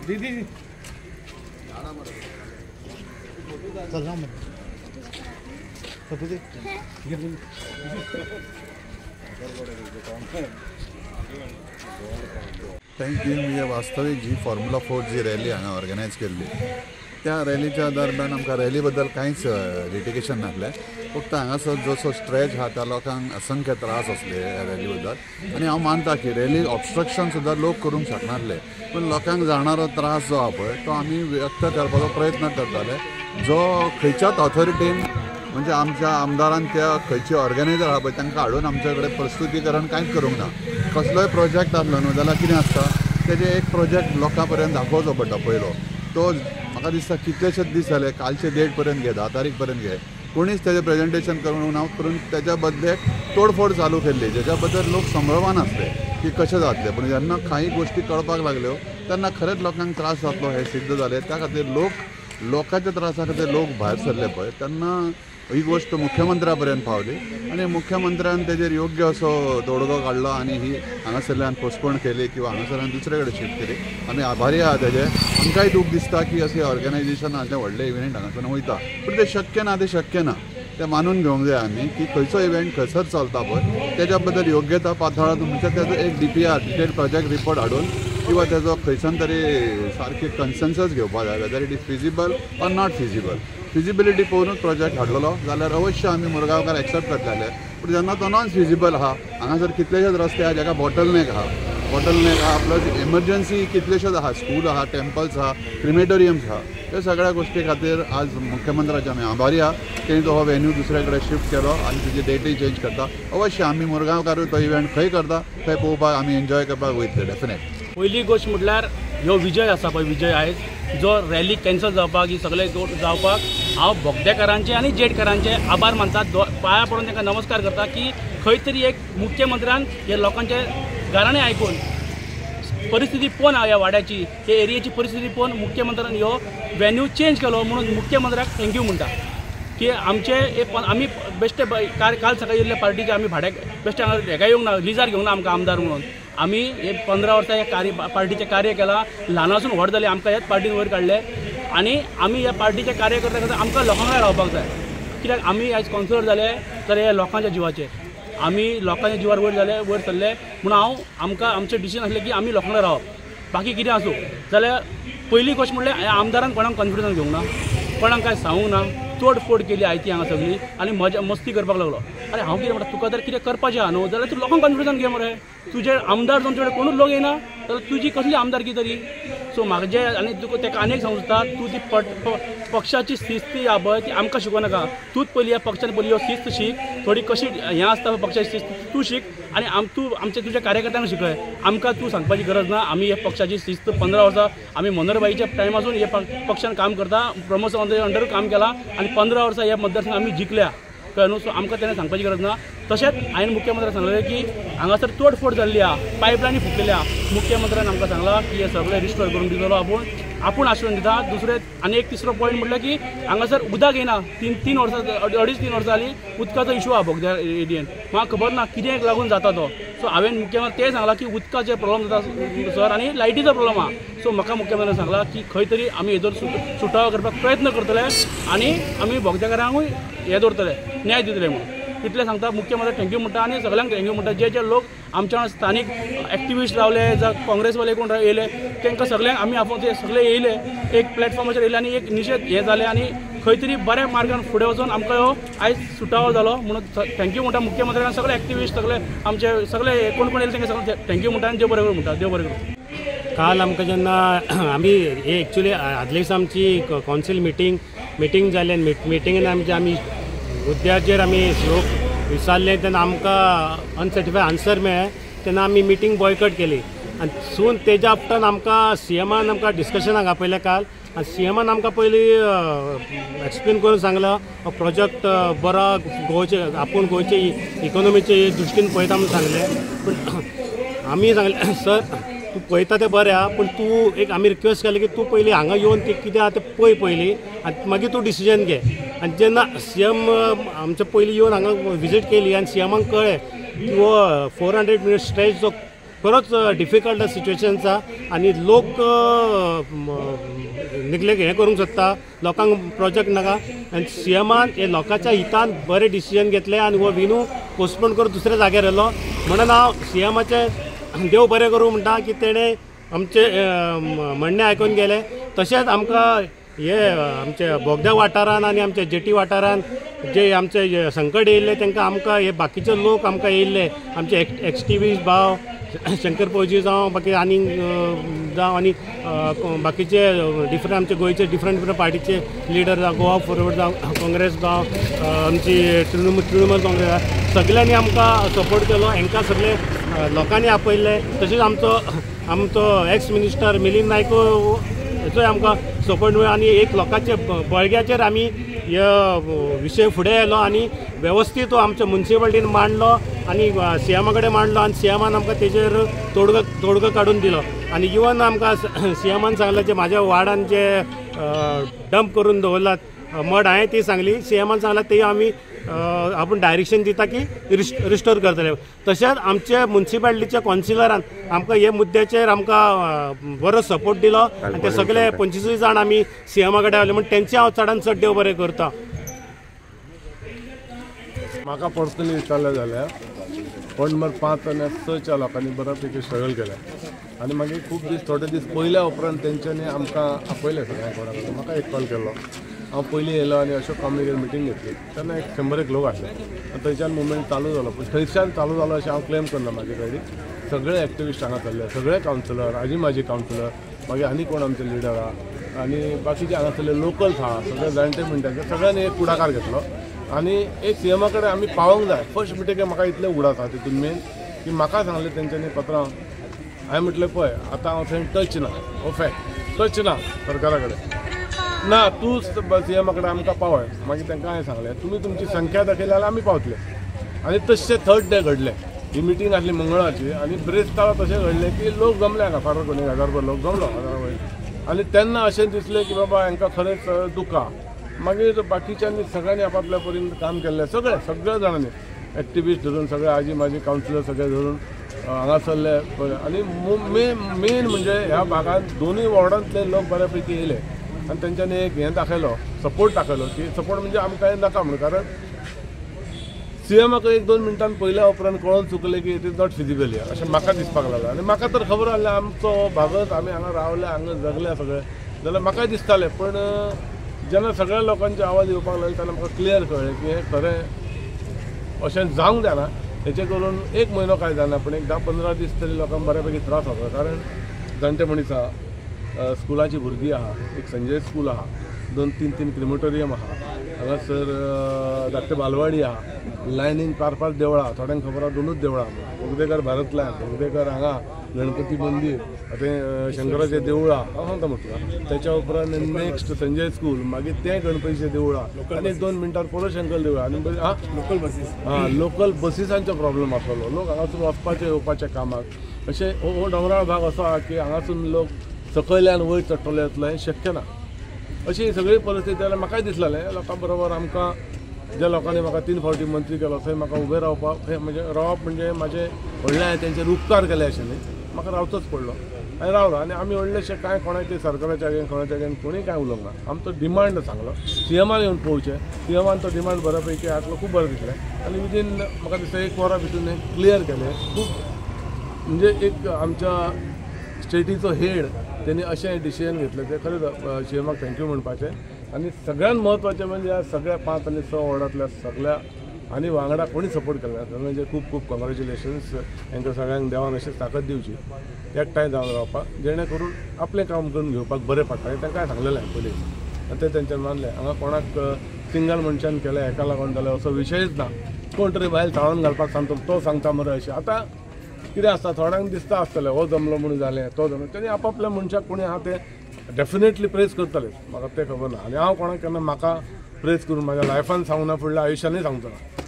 दीदी चल जाऊ थँक्यू. म्हणजे वास्तविक जी फॉर्म्युला 4 जी रॅली हांगा ऑर्गनायज केल्ली त्या रॅलीच्या दरम्यान आमकां रॅली बद्दल कांयच लिटिगेशन नासलें. फक्त हांगासर जसो स्ट्रेच आहा त्या लोकांक असंख्य त्रास असले ह्या रॅली बद्दल. आनी हांव मानता की रॅली ऑब्स्ट्रक्शन सुद्दां लोक करूंक शकनासले, पूण लोकांक जाणारो त्रास जो आहा पळय तो आमी व्यक्त करपाचो प्रयत्न करताले. जो खंयच्याच ऑथॉरिटीन म्हणजे आमच्या आमदारान त्या खंयचे ऑर्गनायझर आहा पळय तांकां हाडून आमचे कडेन प्रस्तुतीकरण कांयच करूंक ना. कसलोय प्रोजेक्ट आसलो न्हू जाल्यार कितें आसता तेजे एक प्रोजेक्ट लोकां पर्यंत दाखोवचो पडटा पयलो. तो म्हाका दिसता कितलेशेच दीस जाले, कालचे डेट पर्यंत घे, 10 तारीख पर्यंत घे, कोणीच तेजें प्रेजेंटेशन करूंक ना. करून तेच्या बद्दल तोडफोड चालू केल्ली, जेच्या बद्दल लोक संभ्रमान आसले की कशें जातलें. पूण जेन्ना कांय गोश्टी कळपाक लागल्यो तेन्ना खरेंच लोकांक त्रास जातलो हें सिद्ध जालें. त्या खातीर लोकांच्या त्रासा खातीर लोक भायर सरले पळय तेन्ना ही गोष्ट मुख्यमंत्र्या पर्यंत पावली आनी मुख्यमंत्र्यान तेजेर योग्य असो तोडगो काडलो आनी ही हांगासरल्यान पोस्टपोन केली किंवा हांगासरल्यान दुसरे कडेन शिफ्ट केली. आमी आभारी आहा तेजे. आमकांय दूख दिसता की अशें ऑर्गनायझेशन आसलें व्हडलें इव्हेंट हांगासून वयता, पूण तें शक्य ना. तें मानून घेवंक जाय आमी की खंयचो इव्हेंट खंयसर चलता पळय तेच्या बद्दल योग्यता पातळार म्हणजे तेजो एक DPR डिटेल प्रोजेक्ट रिपोर्ट हाडून किंवा तेजो खंयच्यान तरी सारकी कन्सेन्सस घेवपाक जाय whether it is feasible or not feasible. Feasibility पळोवनूच प्रोजेक्ट हाडलेलो जाल्यार अवश्य आमी मुरगांवकार एक्सेप्ट करतले. पूण जेन्ना तो नॉन फिजिबल आहा, हांगासर कितलेशेच रस्ते आहा जाका बॉटलनेक आहा प्लस इमर्जन्सी कितलेशेच आहा, स्कूल आहा, टेम्पल्स आहा, क्रिमेटोरियम्स आहा. ह्या सगळ्या गोष्टी खातीर आज मुख्यमंत्र्याचे आमी आभारी आहा. तेणी तो हो वेन्यू दुसरे कडेन शिफ्ट केलो आनी तेजी डेटूय चेंज करता. अवश्य आमी मुरगांवकारूय तो इव्हेंट खंय करता थंय पळोवपाक आमी एन्जॉय करपाक वयतले डेफिनेट. पहिली गोष्ट म्हटल्यार ह्यो विजय आसा पळय, विजय आयज जो रॅली कॅन्सल जावपाक ही सगळे जावपाक हांव बोगदेकारांचे आनी जेटकारांचे आभार मानता. पांया पडून तांकां नमस्कार करता की खंय तरी एक मुख्यमंत्र्यान हे लोकांचे गाराणे आयकून परिस्थिती पळोवन ह्या वाड्याची हे एरियेची परिस्थिती पळोवन मुख्यमंत्र्यान ह्यो वेन्यू चेंज केलो म्हणून मुख्यमंत्र्याक थँक्यू म्हणटा की आमचे आमी बेश्टे काल सकाळी येयल्ले पार्टीचे आमी भाड्याक बेश्टे हांगा हेका येवंक ना, लिजार घेवंक ना आमकां आमदार म्हणून. आमी हे 15 वर्सां हे पार्टीचें कार्य केलां, ल्हानासून व्हड जालें आमकां ह्याच पार्टीन वयर काडले आनी आमी ह्या पार्टीचे कार्य करता करता आमकां लोकांक रावपाक जाय. कित्याक आमी आयज कावन्सिलर जाले जाल्यार हे लोकांच्या जिवाचेर आमी लोकांच्या जिवार वयर सरले म्हणून आमकां आमचें डिसिजन आसलें की आमी लोकांक रावप. बाकी कितें आसूं जाल्यार पयली गोश्ट म्हणल्यार ह्या आमदारान कोणाक कॉन्फिडन्स घेवंक ना, कोणाक कांय सांगूंक ना. तोडफोड केली आयती हांगा सगळी आनी मस्ती करपाक लागलो. अरे हांव कितें म्हणटा तुका जर कितें करपाचें आहा न्हू जाल्यार तूं लोकांक कॉन्फिडन्स घे मरे. तुजे आमदार तुमचे कडेन कोणूच लोक येना जाल्यार तुजी कसली आमदारकी तरी. सो म्हाका जे आनी तुका ताका आनीक सांगता तूं ती पक्षाची शिस्त ह्या पळय ती आमकां शिकोवं नाका. तूंच पयली ह्या पक्षान पयली ह्यो शिस्त शीक, थोडी कशी हें आसता पक्षाची शिस्त तूं शीक आनी तूं आमच्या तुज्या कार्यकर्त्यांक शिकय. आमकां तूं सांगपाची गरज ना. आमी हे पक्षाची शिस्त 15 वर्सां आमी मनोहरबाईच्या टायमासून हे पक्षान काम करता, प्रमोद सावंताच्या अंडर काम केलां आनी 15 वर्सां ह्या मतदारसंघात आमी जिखल्या कळ्ळें न्हू. सो आमकां तेणें सांगपाची गरज ना. तशेंच हांवें मुख्यमंत्र्याक सांगलें की हांगासर तोडफोड जाल्ली आहा, पायपलायनी फुटलेल्या. मुख्यमंत्र्यान आमकां सांगलां की हे सगळें रिस्टोर करून दितलो आपूण आश्वासन दिता. दुसरें आनी एक तिसरो पॉयंट म्हटल्यार की हांगासर उदक येना. 3 वर्सां 2.5-3 वर्सां जालीं उदकाचो इशू आहा बोगद्या एरियेन. म्हाका खबर ना कित्याक लागून जाता तो. सो हांवें मुख्यमंत्री तें सांगलां की उदकाचे प्रॉब्लम जाता सर आनी लायटीचो प्रॉब्लम आहा. सो म्हाका मुख्यमंत्र्यान सांगलां की खंय तरी आमी हेजोर सुटावो करपाक प्रयत्न करतले आनी आमी बोगदेकारांकूय हे दवरतले, न्याय दितले म्हणून. इतलें सांगता. मुख्यमंत्री थँक्यू म्हणटा आनी सगळ्यांक थँक्यू म्हणटा. जे लोक आमच्या स्थानीक एक्टिविस्ट रावले जावं काँग्रेसवाले कोण येयले तांकां सगळ्यांक आमी आपूण ते सगळे येयले एक प्लॅटफॉर्माचेर येयले आनी एक निशेध हें जालें आनी खंय तरी बऱ्या मार्गान फुडें वचून आमकां ह्यो आयज सुटावो जालो म्हणून थँक्यू म्हणटा मुख्यमंत्र्यांक. सगळे एक्टिविस्ट सगळे आमचे सगळे कोण येयले तांकां सगळे थँक्यू म्हणटा आनी देव बरें करूं म्हणटा. देव बरें करूं. काल आमकां जेन्ना आमी हे एक्चुली आदले दीस आमची कावन्सील मिटींग जाली. मिटिंगेन आमी मुद्द्याचेर आमी लोक विचारले तेन्ना आमकां अनसॅटिस्फायड आन्सर मेळ्ळे तेन्ना आमी मिटींग बॉयकट केली. आनी सून तेज्या आफ्टर आमकां CMान आमकां डिस्कशनाक आपयलें काल आनी CMान आमकां पयलीं एक्सप्लेन करून सांगलो हो प्रोजेक्ट बरो गोंयचे आपूण गोंयचे इकॉनॉमीचे दृश्टीन पळयता म्हणून सांगलें. पूण आमी सांगलें सर तूं पळयता तें बरें आहा, पूण तूं एक आमी रिक्वेस्ट केली की तूं पयलीं हांगा येवन तें कितें आहा तें पळय पयलीं आनी मागीर तूं डिसिजन घे. आनी जेन्ना CM आमच्या पयलीं येवन हांगा विजीट केली आनी CMाक कळ्ळें की हो 400 मिनिट्स स्ट्रेच जो खरोच डिफिकल्ट सिच्युएशन्स आहा आनी लोक निग्लेक्ट हें करूंक सोदता, लोकांक प्रोजेक्ट नाका आनी CMान हे लोकांच्या हितान बरें डिसिजन घेतलें आनी हो विनू पोस्टपोन करून दुसऱ्या जाग्यार येयलो. म्हणून हांव CMाचें देव बरें करूं म्हणटा की तेणें आमचे म्हणणें आयकून गेले. तशेंच आमकां हे आमचे बोगद्या वाठारान आनी आमच्या जेटी वाठारान जे आमचे संकट येयल्ले तांकां आमकां हे बाकीचे लोक आमकां येयल्ले, आमचे एक्टिविस्ट भाव शंकर पळजी जावं बाकी आनी जावं आनी बाकीचे डिफरंट आमचे गोंयचे डिफरंट पार्टीचे लिडर जावं, गोवा फॉरवर्ड जावं, काँग्रेस जावं, आमची तृणमूल काँग्रेस, सगळ्यांनी आमकां सपोर्ट केलो. हांकां सगळे लोकांनी आपयल्ले. तशेंच आमचो एक्स मिनिस्टर मिलिंद नायक हेचोय आमकां सपोर्ट मेळ्ळो आनी एक लोकांचे बळग्याचेर आमी हे विशय फुडें येयलो आनी वेवस्थीत तो आमच्या म्युन्सिपाल्टीन मांडलो आनी CMा कडेन मांडलो आनी CMान आमकां तेजेर तोडगो काडून दिलो. आनी इवन आमकां CMान सांगलें जे म्हाज्या वार्डान जे डंप करून दवरलात मड हांवें ती सांगली, CMान सांगलां ते आमी आपूण डायरेक्शन दिता की रिस्टोर करतले. तशेंच आमचे म्युन्सिपाल्टीच्या कावन्सिलरान आमकां हे मुद्द्याचेर आमकां बरो सपोर्ट दिलो आनी ते सगळे 25 जाण आमी CMा कडेन आयले. म्हण तेंचे हांव चडान चड देव बरें करता. म्हाका पर्सनली विचारलें जाल्यार वॉर्ड नंबर 5 आनी 6च्या लोकांनी बऱ्यापैकी स्ट्रगल केलें आनी मागीर खूब दीस थोडे दीस पयल्या उपरांत तेंच्यांनी आमकां आपयलें सगळ्यांक कोणाक. म्हाका एक कॉल केल्लो, हांव पयलीं येयलो आनी अशोक कॉम्युनिकेट मिटींग घेतली तेन्ना 100 लोक आसले. थंयच्यान मुवमेंट चालू जालो, पूण थंयच्यान चालू जालो अशें हांव क्लेम करना. म्हाजे कडेन सगळे एक्टिविस्ट हांगा सरले, सगळे कावन्सिलर, आजी माजी कावन्सिलर, मागीर आनी कोण आमचे लिडर आहा आनी बाकीचे हांगासरले लोकल्स आहा, सगळे जाणटे म्हणटाचे सगळ्यांनी एक पुढाकार घेतलो आनी एक CMा कडेन आमी पावोंक जाय. फर्स्ट मिटींगेक म्हाका इतलें उडाता तितून मेन की म्हाका सांगलें तेंच्यांनी पत्रां, हांवें म्हटलें पळय आतां हांव थंय टच ना, हो फॅक्ट टच ना सरकारा कडेन ना, तूं CMा कडेन आमकां पावय. मागीर तांकां हांवें सांगलें तुमी तुमची संख्या दाखयली जाल्यार आमी पावतले. आनी तशें 3rd डे घडलें. ही मिटींग आसली मंगळारची आनी ब्रेस्तारा तशें घडलें की लोक जमले हांगा, फार कोणी 1000 लोक जमलो 1000 वयर. आनी तेन्ना अशें दिसलें की बाबा हांकां खरेंच दुखा. मागीर बाकीच्यांनी सगळ्यांनी आपापल्या परीन काम केल्लें, सगळ्या जाणांनी एक्टिविस्ट धरून सगळे आजी माजी कावन्सिलर सगळे धरून हांगासरले. आनी मेन म्हणजे ह्या भागांत दोनूय वॉर्डांतले लोक बऱ्यापैकी येयले आनी तेंच्यांनी एक हें दाखयलो, सपोर्ट दाखयलो की सपोर्ट म्हणजे आमकां हें नाका म्हणून. कारण CMाक 1-2 मिनटान पयल्या उपरांत कळोवन चुकलें की इट इज नॉट फिजिबल अशें म्हाका दिसपाक लागलें. आनी म्हाका तर खबर आसलें आमचो भागच आमी हांगा रावले, हांगा जगले सगळे, जाल्यार म्हाकाय दिसतालें. पण जेन्ना सगळ्या लोकांचे आवाज येवपाक लागले तेन्ना म्हाका क्लियर कळ्ळें की हें खरें अशें जावंक जायना. हेचे करून 1 म्हयनो कांय जायना पूण एक 10-15 दीस तरी लोकांक बऱ्यापैकी त्रास जाता. कारण जाणटे मनीस आहा, स्कुलाची भुरगीं आहा, एक संजय स्कूल आहा, 2-3 क्रिमेटोरियम आहा, हांगासर धाकटे बालवाडी आहा, लायनीन 4-5 देवळां, थोड्यांक खबर आहा 2च देवळां. बोगदेकर भारतल्यान, बोगदेकर हांगा गणपती मंदीर, तें शंकराचें देवूळ आहा, हांव सांगता म्हटलं. तेच्या उपरांत नेक्स्ट संजय स्कूल, मागीर तें गणपतीचें देवूळ आहा आनी 2 मिनटार परत शंकर देवूळ. आनी लोकल बसीस, लोकल बसीसांचो प्रॉब्लेम आसलो. लोक हांगासून वचपाचे येवपाच्या कामाक अशें हो डोंगराळ भाग असो आहा की हांगासून लोक सकयल्यान वयर चडटले येतलो हें शक्य ना. अशी सगळी परिस्थिती जाल्यार म्हाकाय दिसलें लोकां बरोबर आमकां ज्या लोकांनी म्हाका 3 फावटी मंत्री केलो थंय म्हाका उबें रावपाक म्हणजे रावप म्हणजे म्हाजें व्हडलें हांवें तेंचेर उपकार केले अशें न्ही, म्हाका रावचोच पडलो. हांवें रावलो आनी आमी व्हडलेशे कांय कोणाचे सरकाराच्या आगेन कोणाच्या आगेन कोणी कांय उलोवंक ना. आमचो डिमांड सांगलो CMान येवन पळोवचें. CMान तो डिमांड बऱ्यापैकी आसलो, खूब बरें दिसलें आनी विदीन म्हाका दिसता 1 वरा भितर हें क्लियर केलें. खूब म्हणजे एक आमच्या स्टेटीचो हेड त्यांनी अशें डिसिजन घेतलें ते खरेंच CMाक थँक्यू म्हणपाचें. आनी सगळ्यात म्हत्वाचें म्हणजे ह्या सगळ्या 5 आनी 6 वॉर्डांतल्या सगळ्या आनी वांगडा कोणी सपोर्ट केला म्हणजे खूब खूब कॉंग्रॅच्युलेशन्स. तांकां सगळ्यांक देवान अशीच ताकद दिवची एकठांय जावन रावपाक, जेणे करून आपलें काम करून घेवपाक बरें पडटा. हें तांकां सांगलेलें हांवें पयलीं आनी तें तेंच्यांनी मानलें. हांगा कोणाक सिंगल मनशान केलें हेका लागून जालें असो विशयच ना. कोण तरी भायर चाळोवन घालपाक सांगता तो सांगता मरे अशें. आतां कितें आसता थोड्यांक दिसता आसतलें हो जमलो म्हणून जालें तो जमलो, तेणी आपापल्या मनशाक कोणी आहा ते डेफिनेटली प्रेज करतले. म्हाका तें खबर ना आनी हांव कोणाक केन्ना म्हाका प्रेज करून म्हाज्या लायफान सांगूना फुडल्या आयुश्यानूय सांगचो ना.